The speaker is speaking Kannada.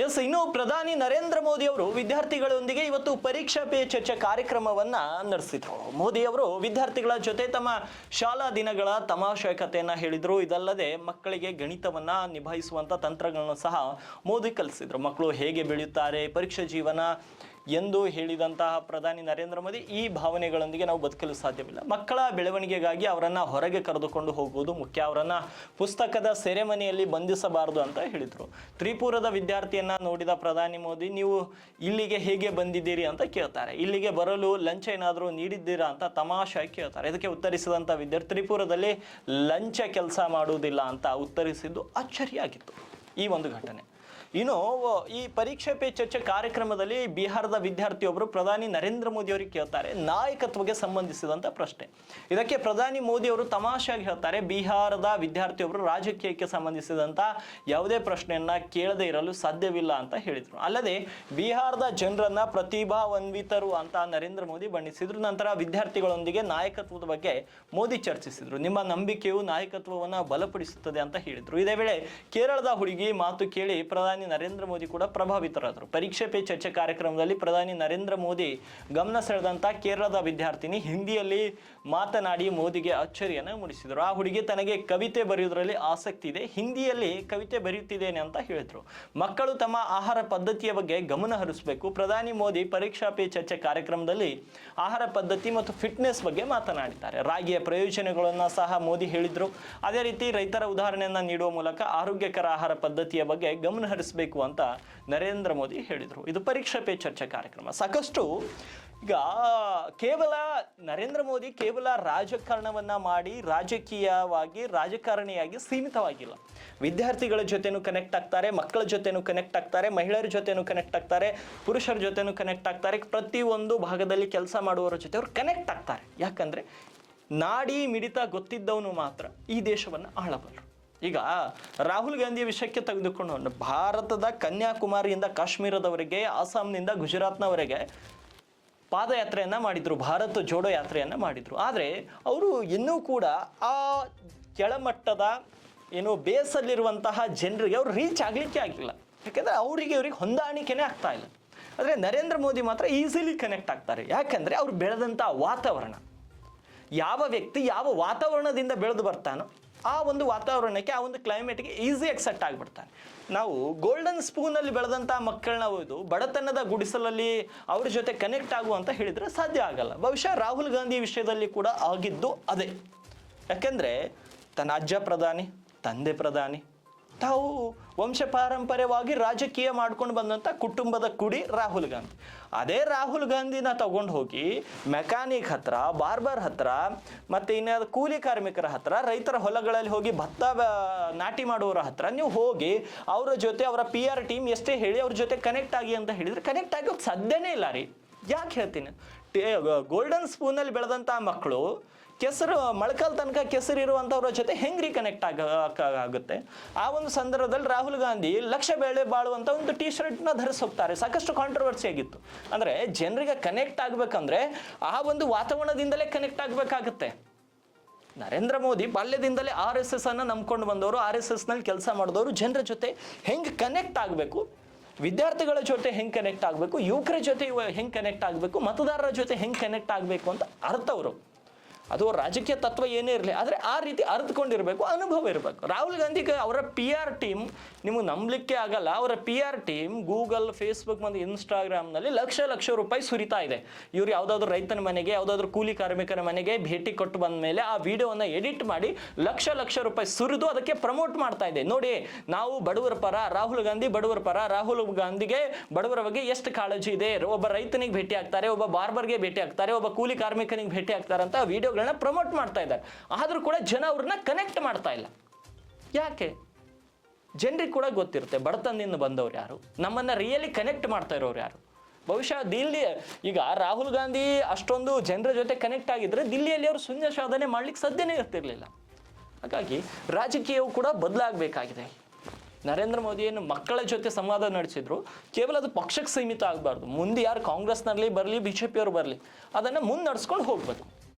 ಎಸ್, ಇನ್ನು ಪ್ರಧಾನಿ ನರೇಂದ್ರ ಮೋದಿ ಅವರು ವಿದ್ಯಾರ್ಥಿಗಳೊಂದಿಗೆ ಇವತ್ತು ಪರೀಕ್ಷಾ ಪೇ ಚರ್ಚೆ ಕಾರ್ಯಕ್ರಮವನ್ನ ನಡೆಸಿದ್ರು. ಮೋದಿ ಅವರು ವಿದ್ಯಾರ್ಥಿಗಳ ಜೊತೆ ತಮ್ಮ ಶಾಲಾ ದಿನಗಳ ತಮಾಷೆ ಕಥೆಯನ್ನ ಹೇಳಿದ್ರು. ಇದಲ್ಲದೆ ಮಕ್ಕಳಿಗೆ ಗಣಿತವನ್ನ ನಿಭಾಯಿಸುವಂತ ತಂತ್ರಗಳನ್ನು ಸಹ ಮೋದಿ ಕಲಿಸಿದ್ರು. ಮಕ್ಕಳು ಹೇಗೆ ಬೆಳೆಯುತ್ತಾರೆ, ಪರೀಕ್ಷಾ ಜೀವನ ಎಂದು ಹೇಳಿದಂತಹ ಪ್ರಧಾನಿ ನರೇಂದ್ರ ಮೋದಿ ಈ ಭಾವನೆಗಳೊಂದಿಗೆ ನಾವು ಬದುಕಲು ಸಾಧ್ಯವಿಲ್ಲ. ಮಕ್ಕಳ ಬೆಳವಣಿಗೆಗಾಗಿ ಅವರನ್ನು ಹೊರಗೆ ಕರೆದುಕೊಂಡು ಹೋಗುವುದು ಮುಖ್ಯ. ಅವರನ್ನು ಪುಸ್ತಕದ ಸೆರೆಮನೆಯಲ್ಲಿ ಬಂಧಿಸಬಾರದು ಅಂತ ಹೇಳಿದರು. ತ್ರಿಪುರದ ವಿದ್ಯಾರ್ಥಿಯನ್ನ ನೋಡಿದ ಪ್ರಧಾನಿ ಮೋದಿ, ನೀವು ಇಲ್ಲಿಗೆ ಹೇಗೆ ಬಂದಿದ್ದೀರಿ ಅಂತ ಕೇಳ್ತಾರೆ. ಇಲ್ಲಿಗೆ ಬರಲು ಲಂಚ ಏನಾದರೂ ನೀಡಿದ್ದೀರಾ ಅಂತ ತಮಾಷೆ ಕೇಳ್ತಾರೆ. ಇದಕ್ಕೆ ಉತ್ತರಿಸಿದಂಥ ವಿದ್ಯಾರ್ಥಿ, ತ್ರಿಪುರದಲ್ಲಿ ಲಂಚ ಕೆಲಸ ಮಾಡುವುದಿಲ್ಲ ಅಂತ ಉತ್ತರಿಸಿದ್ದು ಅಚ್ಚರಿಯಾಗಿತ್ತು ಈ ಒಂದು ಘಟನೆ. ಇನ್ನು ಈ ಪರೀಕ್ಷೆ ಪೇ ಚರ್ಚೆ ಕಾರ್ಯಕ್ರಮದಲ್ಲಿ ಬಿಹಾರದ ವಿದ್ಯಾರ್ಥಿಯೊಬ್ಬರು ಪ್ರಧಾನಿ ನರೇಂದ್ರ ಮೋದಿ ಅವರಿಗೆ ಕೇಳ್ತಾರೆ ನಾಯಕತ್ವಕ್ಕೆ ಸಂಬಂಧಿಸಿದಂಥ ಪ್ರಶ್ನೆ. ಇದಕ್ಕೆ ಪ್ರಧಾನಿ ಮೋದಿ ಅವರು ತಮಾಷೆಯಾಗಿ ಹೇಳ್ತಾರೆ, ಬಿಹಾರದ ವಿದ್ಯಾರ್ಥಿಯೊಬ್ಬರು ರಾಜಕೀಯಕ್ಕೆ ಸಂಬಂಧಿಸಿದಂಥ ಯಾವುದೇ ಪ್ರಶ್ನೆಯನ್ನ ಕೇಳದೇ ಇರಲು ಸಾಧ್ಯವಿಲ್ಲ ಅಂತ ಹೇಳಿದರು. ಅಲ್ಲದೆ ಬಿಹಾರದ ಜನರನ್ನ ಪ್ರತಿಭಾನ್ವಿತರು ಅಂತ ನರೇಂದ್ರ ಮೋದಿ ಬಣ್ಣಿಸಿದ್ರು. ನಂತರ ವಿದ್ಯಾರ್ಥಿಗಳೊಂದಿಗೆ ನಾಯಕತ್ವದ ಬಗ್ಗೆ ಮೋದಿ ಚರ್ಚಿಸಿದ್ರು. ನಿಮ್ಮ ನಂಬಿಕೆಯು ನಾಯಕತ್ವವನ್ನು ಬಲಪಡಿಸುತ್ತದೆ ಅಂತ ಹೇಳಿದರು. ಇದೇ ವೇಳೆ ಕೇರಳದ ಹುಡುಗಿ ಮಾತು ಕೇಳಿ ಪ್ರಧಾನಿ ನರೇಂದ್ರ ಮೋದಿ ಕೂಡ ಪ್ರಭಾವಿತರಾದರು. ಪರೀಕ್ಷೆ ಪೇ ಚರ್ಚೆ ಕಾರ್ಯಕ್ರಮದಲ್ಲಿ ಪ್ರಧಾನಿ ನರೇಂದ್ರ ಮೋದಿ ಗಮನ ಸೆಳೆದಂತ ಕೇರಳದ ವಿದ್ಯಾರ್ಥಿನಿ ಹಿಂದಿಯಲ್ಲಿ ಮಾತನಾಡಿ ಮೋದಿಗೆ ಅಚ್ಚರಿಯನ್ನು ಮೂಡಿಸಿದರು. ಆ ಹುಡುಗಿ ತನಗೆ ಕವಿತೆ ಬರೆಯುವುದರಲ್ಲಿ ಆಸಕ್ತಿ ಇದೆ, ಹಿಂದಿಯಲ್ಲಿ ಕವಿತೆ ಬರೆಯುತ್ತಿದ್ದೇನೆ ಅಂತ ಹೇಳಿದ್ರು. ಮಕ್ಕಳು ತಮ್ಮ ಆಹಾರ ಪದ್ಧತಿಯ ಬಗ್ಗೆ ಗಮನ ಹರಿಸಬೇಕು. ಪ್ರಧಾನಿ ಮೋದಿ ಪರೀಕ್ಷಾ ಪೇ ಚರ್ಚೆ ಕಾರ್ಯಕ್ರಮದಲ್ಲಿ ಆಹಾರ ಪದ್ಧತಿ ಮತ್ತು ಫಿಟ್ನೆಸ್ ಬಗ್ಗೆ ಮಾತನಾಡಿದ್ದಾರೆ. ರಾಗಿಯ ಪ್ರಯೋಜನಗಳನ್ನು ಸಹ ಮೋದಿ ಹೇಳಿದ್ರು. ಅದೇ ರೀತಿ ರೈತರ ಉದಾಹರಣೆಯನ್ನು ನೀಡುವ ಮೂಲಕ ಆರೋಗ್ಯಕರ ಆಹಾರ ಪದ್ಧತಿಯ ಬಗ್ಗೆ ಗಮನ ಹರಿಸಬೇಕು ಅಂತ ನರೇಂದ್ರ ಮೋದಿ ಹೇಳಿದರು. ಇದು ಪರೀಕ್ಷಾ ಪೇ ಚರ್ಚೆ ಕಾರ್ಯಕ್ರಮ. ಸಾಕಷ್ಟು ಈಗ ಕೇವಲ ನರೇಂದ್ರ ಮೋದಿ ಕೇವಲ ರಾಜಕಾರಣವನ್ನ ಮಾಡಿ ರಾಜಕಾರಣಿಯಾಗಿ ಸೀಮಿತವಾಗಿಲ್ಲ. ವಿದ್ಯಾರ್ಥಿಗಳ ಜೊತೆನೂ ಕನೆಕ್ಟ್ ಆಗ್ತಾರೆ, ಮಕ್ಕಳ ಜೊತೆನೂ ಕನೆಕ್ಟ್ ಆಗ್ತಾರೆ, ಮಹಿಳೆಯರ ಜೊತೆನೂ ಕನೆಕ್ಟ್ ಆಗ್ತಾರೆ, ಪುರುಷರ ಜೊತೆನೂ ಕನೆಕ್ಟ್ ಆಗ್ತಾರೆ. ಪ್ರತಿಯೊಂದು ಭಾಗದಲ್ಲಿ ಕೆಲಸ ಮಾಡುವವರ ಜೊತೆ ಅವರು ಕನೆಕ್ಟ್ ಆಗ್ತಾರೆ. ಯಾಕಂದ್ರೆ ನಾಡಿ ಮಿಡಿತ ಗೊತ್ತಿದ್ದವನು ಮಾತ್ರ ಈ ದೇಶವನ್ನು ಆಳಬಲ್ಲರು. ಈಗ ರಾಹುಲ್ ಗಾಂಧಿ ವಿಷಯಕ್ಕೆ ತೆಗೆದುಕೊಂಡು ಭಾರತದ ಕನ್ಯಾಕುಮಾರಿಯಿಂದ ಕಾಶ್ಮೀರದವರೆಗೆ, ಅಸ್ಸಾಂನಿಂದ ಗುಜರಾತ್ನವರೆಗೆ ಪಾದಯಾತ್ರೆಯನ್ನು ಮಾಡಿದರು, ಭಾರತ್ ಜೋಡೋ ಯಾತ್ರೆಯನ್ನು ಮಾಡಿದರು. ಆದರೆ ಅವರು ಇನ್ನೂ ಕೂಡ ಆ ಕೆಳಮಟ್ಟದ ಬೇಸಲ್ಲಿರುವಂತಹ ಜನರಿಗೆ ಅವರು ರೀಚ್ ಆಗಲಿಕ್ಕೆ ಆಗಿಲ್ಲ. ಯಾಕೆಂದರೆ ಇವ್ರಿಗೆ ಹೊಂದಾಣಿಕೆನೇ ಆಗ್ತಾ ಇಲ್ಲ. ಆದರೆ ನರೇಂದ್ರ ಮೋದಿ ಮಾತ್ರ ಈಸಿಲಿ ಕನೆಕ್ಟ್ ಆಗ್ತಾರೆ. ಯಾಕಂದರೆ ಅವ್ರು ಬೆಳೆದಂಥ ವಾತಾವರಣ, ಯಾವ ವ್ಯಕ್ತಿ ಯಾವ ವಾತಾವರಣದಿಂದ ಬೆಳೆದು ಬರ್ತಾನೋ ಆ ಒಂದು ವಾತಾವರಣಕ್ಕೆ, ಆ ಒಂದು ಕ್ಲೈಮೇಟ್ಗೆ ಈಸಿಯಾಗಿ ಸೆಟ್ ಆಗಿಬಿಡ್ತಾನೆ. ನಾವು ಗೋಲ್ಡನ್ ಸ್ಪೂನಲ್ಲಿ ಬೆಳೆದಂಥ ಮಕ್ಕಳನ್ನ ಓದು ಬಡತನದ ಗುಡಿಸಲಲ್ಲಿ ಅವ್ರ ಜೊತೆ ಕನೆಕ್ಟ್ ಆಗುವಂತ ಹೇಳಿದರೆ ಸಾಧ್ಯ ಆಗಲ್ಲ. ಬಹುಶಃ ರಾಹುಲ್ ಗಾಂಧಿ ವಿಷಯದಲ್ಲಿ ಕೂಡ ಆಗಿದ್ದು ಅದೇ. ಯಾಕೆಂದರೆ ತನ್ನ ಅಜ್ಜ ಪ್ರಧಾನಿ, ತಂದೆ ಪ್ರಧಾನಿ, ತಾವು ವಂಶ ಪಾರಂಪರ್ಯವಾಗಿ ರಾಜಕೀಯ ಮಾಡ್ಕೊಂಡು ಬಂದಂಥ ಕುಟುಂಬದ ಕುಡಿ ರಾಹುಲ್ ಗಾಂಧಿ. ಅದೇ ರಾಹುಲ್ ಗಾಂಧಿನ ತಗೊಂಡು ಹೋಗಿ ಮೆಕ್ಯಾನಿಕ್ ಹತ್ರ, ಬಾರ್ಬರ್ ಹತ್ರ, ಮತ್ತು ಇನ್ನು ಕೂಲಿ ಕಾರ್ಮಿಕರ ಹತ್ರ, ರೈತರ ಹೊಲಗಳಲ್ಲಿ ಹೋಗಿ ಭತ್ತ ನಾಟಿ ಮಾಡುವವರ ಹತ್ರ ನೀವು ಹೋಗಿ ಅವರ ಜೊತೆ ಅವರ PR ಟೀಮ್ ಎಷ್ಟೇ ಹೇಳಿ ಅವ್ರ ಜೊತೆ ಕನೆಕ್ಟ್ ಆಗಿ ಅಂತ ಹೇಳಿದರೆ ಕನೆಕ್ಟ್ ಆಗೋಕ್ಕೆ ಸಾಧ್ಯನೇ ಇಲ್ಲ ರೀ. ಯಾಕೆ ಹೇಳ್ತೀನಿ, ಗೋಲ್ಡನ್ ಸ್ಪೂನಲ್ಲಿ ಬೆಳೆದಂಥ ಮಕ್ಕಳು ಕೆಸರು ಮೊಳಕಾಲ್ ತನಕ ಕೆಸರು ಇರುವಂಥವ್ರ ಜೊತೆ ಹೆಂಗ್ರಿ ಕನೆಕ್ಟ್ ಆಗುತ್ತೆ. ಆ ಒಂದು ಸಂದರ್ಭದಲ್ಲಿ ರಾಹುಲ್ ಗಾಂಧಿ ಲಕ್ಷ ಬೆಳೆ ಬಾಳುವಂಥ ಒಂದು T-ಶರ್ಟ್ನ ಧರಿಸಿ ಹೋಗ್ತಾರೆ. ಸಾಕಷ್ಟು ಕಾಂಟ್ರವರ್ಸಿ ಆಗಿತ್ತು. ಅಂದರೆ ಜನರಿಗೆ ಕನೆಕ್ಟ್ ಆಗಬೇಕಂದ್ರೆ ಆ ಒಂದು ವಾತಾವರಣದಿಂದಲೇ ಕನೆಕ್ಟ್ ಆಗಬೇಕಾಗುತ್ತೆ. ನರೇಂದ್ರ ಮೋದಿ ಬಾಲ್ಯದಿಂದಲೇ RSS ಅನ್ನು ನಂಬ್ಕೊಂಡು ಬಂದವರು, RSSನಲ್ಲಿ ಕೆಲಸ ಮಾಡಿದವರು. ಜನರ ಜೊತೆ ಹೆಂಗೆ ಕನೆಕ್ಟ್ ಆಗಬೇಕು, ವಿದ್ಯಾರ್ಥಿಗಳ ಜೊತೆ ಹೆಂಗೆ ಕನೆಕ್ಟ್ ಆಗಬೇಕು, ಯುವಕರ ಜೊತೆ ಹೆಂಗೆ ಕನೆಕ್ಟ್ ಆಗಬೇಕು, ಮತದಾರರ ಜೊತೆ ಹೆಂಗೆ ಕನೆಕ್ಟ್ ಆಗಬೇಕು ಅಂತ ಅರ್ಥವರು. ಅದು ರಾಜಕೀಯ ತತ್ವ ಏನೇ ಇರಲಿ, ಆದರೆ ಆ ರೀತಿ ಅರ್ಥಕೊಂಡಿರಬೇಕು, ಅನುಭವ ಇರಬೇಕು. ರಾಹುಲ್ ಗಾಂಧಿಗೆ ಅವರ PR ಟೀಮ್ ನಿಮಗೆ ನಂಬಲಿಕ್ಕೆ ಆಗಲ್ಲ. ಅವರ PR ಟೀಮ್ ಗೂಗಲ್, ಫೇಸ್ಬುಕ್ ಮತ್ತು ಇನ್ಸ್ಟಾಗ್ರಾಮ್ನಲ್ಲಿ ಲಕ್ಷ ರೂಪಾಯಿ ಸುರಿತಾ ಇದೆ. ಇವರು ಯಾವುದಾದ್ರೂ ರೈತನ ಮನೆಗೆ, ಯಾವುದಾದ್ರೂ ಕೂಲಿ ಕಾರ್ಮಿಕರ ಮನೆಗೆ ಭೇಟಿ ಕೊಟ್ಟು ಬಂದ ಮೇಲೆ ಆ ವಿಡಿಯೋವನ್ನು ಎಡಿಟ್ ಮಾಡಿ ಲಕ್ಷ ರೂಪಾಯಿ ಸುರಿದು ಅದಕ್ಕೆ ಪ್ರಮೋಟ್ ಮಾಡ್ತಾ ಇದೆ. ನೋಡಿ, ನಾವು ಬಡವರ ಪರ, ರಾಹುಲ್ ಗಾಂಧಿ ಬಡವರ ಪರ, ರಾಹುಲ್ ಗಾಂಧಿಗೆ ಬಡವರ ಬಗ್ಗೆ ಎಷ್ಟು ಕಾಳಜಿ ಇದೆ, ಒಬ್ಬ ರೈತನಿಗೆ ಭೇಟಿ ಆಗ್ತಾರೆ, ಒಬ್ಬ ಬಾರ್ಬರ್ಗೆ ಭೇಟಿ ಆಗ್ತಾರೆ, ಒಬ್ಬ ಕೂಲಿ ಕಾರ್ಮಿಕನಿಗೆ ಭೇಟಿ ಆಗ್ತಾರೆ ಅಂತ ವಿಡಿಯೋ ಪ್ರಮೋಟ್ ಮಾಡ್ತಾ ಇದ್ದಾರೆ. ಆದ್ರೂ ಕೂಡ ಜನ ಅವ್ರನ್ನ ಕನೆಕ್ಟ್ ಮಾಡ್ತಾ ಇಲ್ಲ. ಯಾಕೆ? ಜನರಿಗೆ ಕೂಡ ಗೊತ್ತಿರುತ್ತೆ ಬಡತನದಿಂದ ಬಂದವ್ರು ಯಾರು, ನಮ್ಮನ್ನ ರಿಯಲಿ ಕನೆಕ್ಟ್ ಮಾಡ್ತಾ ಇರೋರು ಯಾರು. ಬಹುಶಃ ದಿಲ್ಲಿ ಈಗ ರಾಹುಲ್ ಗಾಂಧಿ ಅಷ್ಟೊಂದು ಜನರ ಜೊತೆ ಕನೆಕ್ಟ್ ಆಗಿದ್ರೆ ದಿಲ್ಲಿಯಲ್ಲಿ ಅವರು ಶೂನ್ಯ ಸಾಧನೆ ಮಾಡ್ಲಿಕ್ಕೆ ಸಾಧ್ಯನೇ ಇರ್ತಿರ್ಲಿಲ್ಲ. ಹಾಗಾಗಿ ರಾಜಕೀಯವು ಕೂಡ ಬದಲಾಗಬೇಕಾಗಿದೆ. ನರೇಂದ್ರ ಮೋದಿಯನ್ನು ಮಕ್ಕಳ ಜೊತೆ ಸಂವಾದ ನಡೆಸಿದ್ರು, ಕೇವಲ ಅದು ಪಕ್ಷಕ್ಕೆ ಸೀಮಿತ ಆಗಬಾರ್ದು. ಮುಂದೆ ಯಾರು ಕಾಂಗ್ರೆಸ್ನಲ್ಲಿ ಬರಲಿ, BJP ಅವರು ಬರಲಿ, ಅದನ್ನು ಮುಂದೆ ನಡೆಸ್ಕೊಂಡು ಹೋಗ್ಬೇಕು.